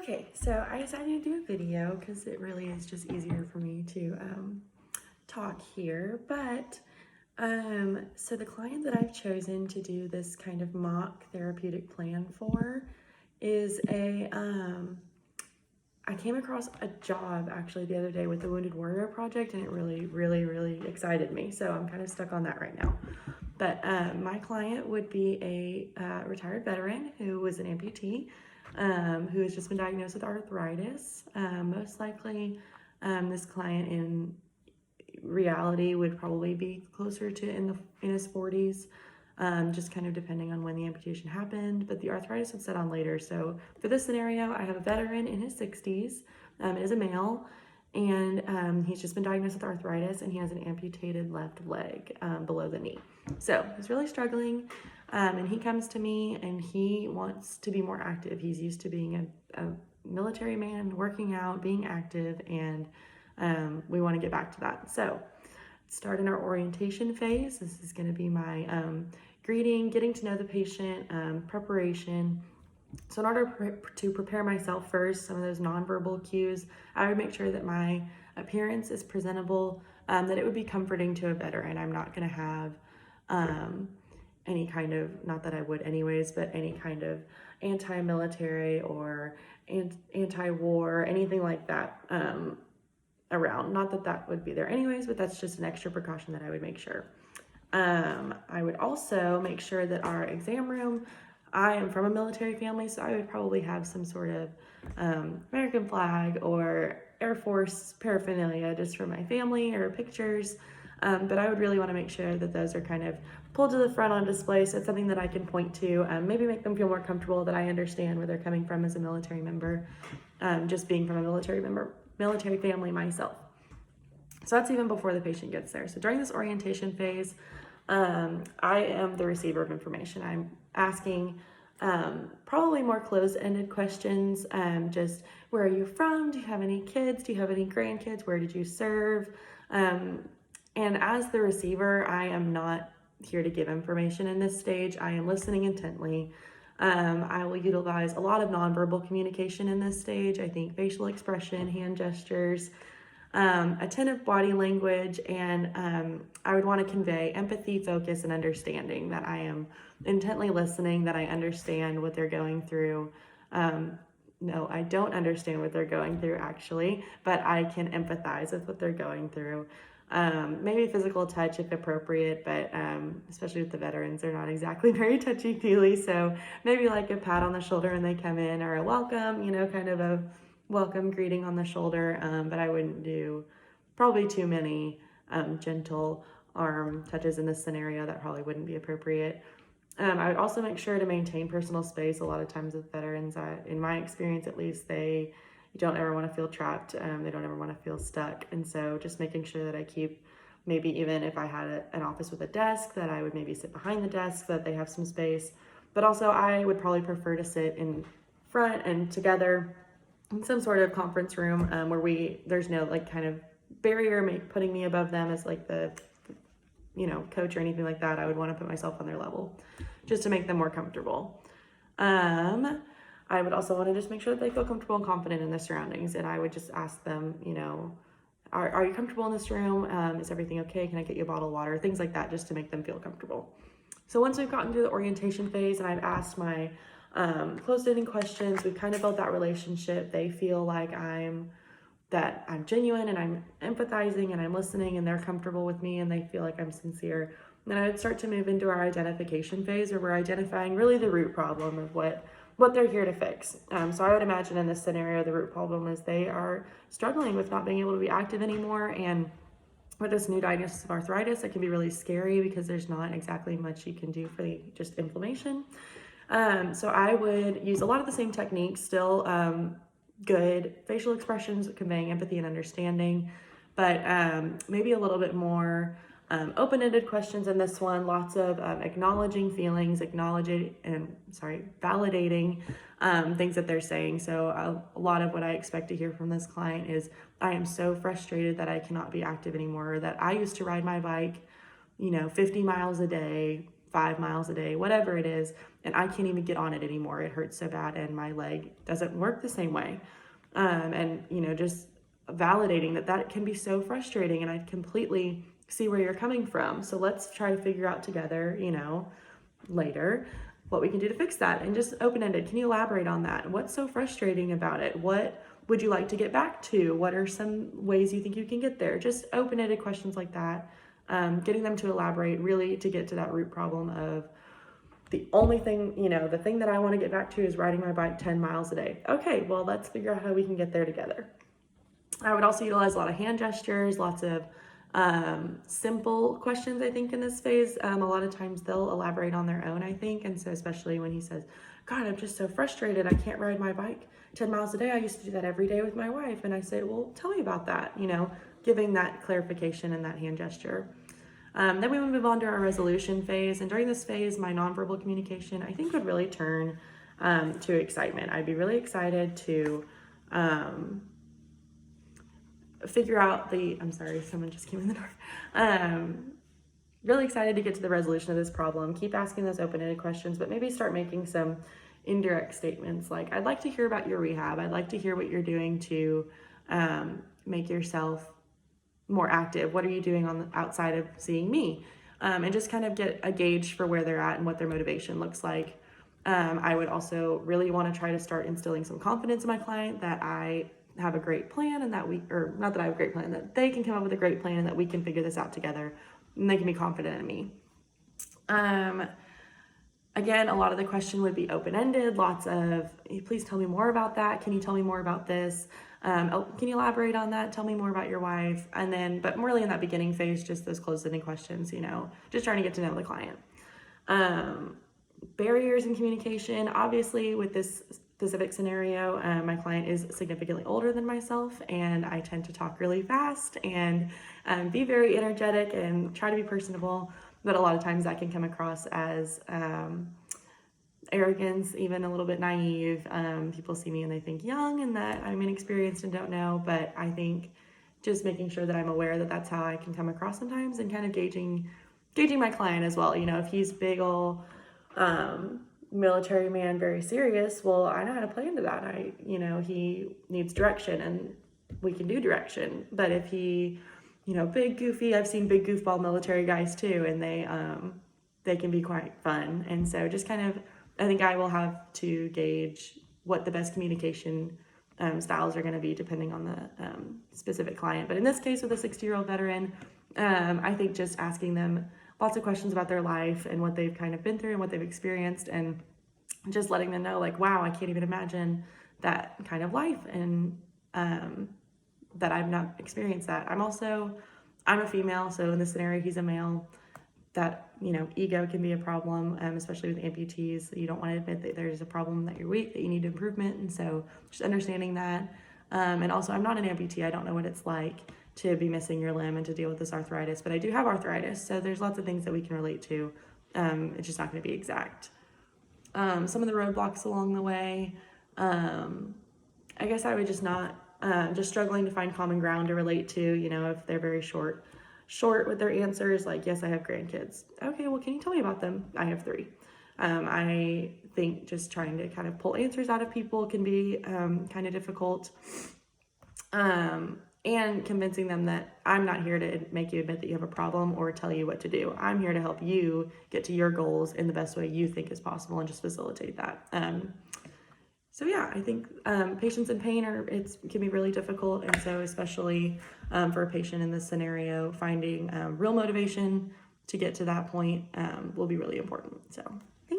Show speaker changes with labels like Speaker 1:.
Speaker 1: Okay, so I decided to do a video because it really is just easier for me to talk here. So the client that I've chosen to do this kind of mock therapeutic plan for is I came across a job actually the other day with the Wounded Warrior Project, and it really excited me. So I'm kind of stuck on that right now. But my client would be a retired veteran who was an amputee, who has just been diagnosed with arthritis. Most likely, this client in reality would probably be closer to in his 40s, just kind of depending on when the amputation happened. But the arthritis would set on later. So for this scenario, I have a veteran in his 60s, is a male, and he's just been diagnosed with arthritis, and he has an amputated left leg below the knee. So he's really struggling, and he comes to me and he wants to be more active. He's used to being a military man, working out, being active, and we want to get back to that. So start in our orientation phase. This is going to be my greeting, getting to know the patient, preparation. So in order to prepare myself first, some of those nonverbal cues, I would make sure that my appearance is presentable, that it would be comforting to a veteran. I'm not going to have any kind of, not that I would anyways, but any kind of anti-military or anti-war, anything like that around. Not that that would be there anyways, but that's just an extra precaution that I would make sure. I would also make sure that our exam room, I am from a military family, so I would probably have some sort of American flag or Air Force paraphernalia just for my family or pictures. But I would really want to make sure that those are kind of pulled to the front on display, so it's something that I can point to, maybe make them feel more comfortable, that I understand where they're coming from as a military member, just being from a military family myself. So that's even before the patient gets there. So during this orientation phase, I am the receiver of information. I'm asking probably more closed-ended questions. Just, where are you from? Do you have any kids? Do you have any grandkids? Where did you serve? And as the receiver, I am not here to give information in this stage. I am listening intently. I will utilize a lot of nonverbal communication in this stage. I think facial expression, hand gestures, attentive body language, and I would want to convey empathy, focus, and understanding, that I am intently listening, that I understand what they're going through. No, I don't understand what they're going through actually, but I can empathize with what they're going through. Maybe physical touch if appropriate, but especially with the veterans, they're not exactly very touchy-feely, so maybe like a pat on the shoulder when they come in, or a welcome, kind of a welcome greeting on the shoulder, but I wouldn't do probably too many gentle arm touches in this scenario. That probably wouldn't be appropriate. I would also make sure to maintain personal space. A lot of times with veterans, in my experience at least, they don't ever want to feel trapped. They don't ever want to feel stuck. And so just making sure that I keep, maybe even if I had an office with a desk, that I would maybe sit behind the desk so that they have some space. But also I would probably prefer to sit in front and together in some sort of conference room where there's no like kind of barrier putting me above them as like the coach or anything like that. I would want to put myself on their level just to make them more comfortable. I would also want to just make sure that they feel comfortable and confident in their surroundings. And I would just ask them, are you comfortable in this room? Is everything okay? Can I get you a bottle of water? Things like that, just to make them feel comfortable. So once we've gotten to the orientation phase and I've asked my closed-ending questions, we've kind of built that relationship. They feel like I'm genuine and I'm empathizing and I'm listening, and they're comfortable with me and they feel like I'm sincere. And then I would start to move into our identification phase, where we're identifying really the root problem of what they're here to fix. So I would imagine in this scenario, the root problem is they are struggling with not being able to be active anymore. And with this new diagnosis of arthritis, it can be really scary because there's not exactly much you can do for just inflammation. So I would use a lot of the same techniques, still good facial expressions, conveying empathy and understanding, but maybe a little bit more open-ended questions in this one. Lots of acknowledging feelings, validating things that they're saying. So a lot of what I expect to hear from this client is, I am so frustrated that I cannot be active anymore, or that I used to ride my bike 50 miles a day 5 miles a day, whatever it is, and I can't even get on it anymore. It hurts so bad and my leg doesn't work the same way. And, just validating that can be so frustrating, and I completely see where you're coming from. So let's try to figure out together, later what we can do to fix that. And just open-ended, can you elaborate on that? What's so frustrating about it? What would you like to get back to? What are some ways you think you can get there? Just open-ended questions like that, getting them to elaborate, really to get to that root problem of the only thing, the thing that I want to get back to is riding my bike 10 miles a day. Okay, well, let's figure out how we can get there together. I would also utilize a lot of hand gestures, lots of simple questions, I think, in this phase. A lot of times they'll elaborate on their own, I think. And so especially when he says, God, I'm just so frustrated. I can't ride my bike 10 miles a day. I used to do that every day with my wife. And I say, well, tell me about that, giving that clarification and that hand gesture. Then we would move on to our resolution phase. And during this phase, my nonverbal communication, I think, would really turn to excitement. I'd be really excited to figure out I'm sorry, someone just came in the door. Really excited to get to the resolution of this problem. Keep asking those open-ended questions, but maybe start making some indirect statements like, I'd like to hear about your rehab. I'd like to hear what you're doing to make yourself more active. What are you doing on the outside of seeing me? And just kind of get a gauge for where they're at and what their motivation looks like. I would also really want to try to start instilling some confidence in my client that I have a great plan and that not that I have a great plan, that they can come up with a great plan and that we can figure this out together and they can be confident in me. Again, a lot of the question would be open-ended, lots of, hey, please tell me more about that. Can you tell me more about this? Can you elaborate on that? Tell me more about your wife. And then, but really in that beginning phase, just those closed-ended questions, just trying to get to know the client. Barriers in communication, obviously with this specific scenario, my client is significantly older than myself, and I tend to talk really fast and be very energetic and try to be personable, but a lot of times that can come across as arrogance, even a little bit naive. People see me and they think young and that I'm inexperienced and don't know, but I think just making sure that I'm aware that that's how I can come across sometimes, and kind of gauging my client as well. If he's big ol' military man, very serious, well, I know how to play into that. He needs direction and we can do direction. But if he, big goofy, I've seen big goofball military guys too, and they can be quite fun. And so just kind of, I think I will have to gauge what the best communication styles are going to be depending on the specific client. But in this case, with a 60-year-old veteran, I think just asking them lots of questions about their life and what they've kind of been through and what they've experienced, and just letting them know, like, wow, I can't even imagine that kind of life, and that I've not experienced that. I'm a female, so in this scenario, he's a male. That, ego can be a problem, especially with amputees. You don't want to admit that there's a problem, that you're weak, that you need improvement. And so just understanding that. And also, I'm not an amputee. I don't know what it's like to be missing your limb and to deal with this arthritis, but I do have arthritis. So there's lots of things that we can relate to. It's just not going to be exact. Some of the roadblocks along the way, I guess I would just just struggling to find common ground to relate to, if they're very short with their answers, like, yes, I have grandkids. Okay, well, can you tell me about them? I have 3. I think just trying to kind of pull answers out of people can be kind of difficult. And convincing them that I'm not here to make you admit that you have a problem or tell you what to do. I'm here to help you get to your goals in the best way you think is possible and just facilitate that. So yeah, I think patients in pain can be really difficult. And so especially for a patient in this scenario, finding real motivation to get to that point will be really important. So thank you.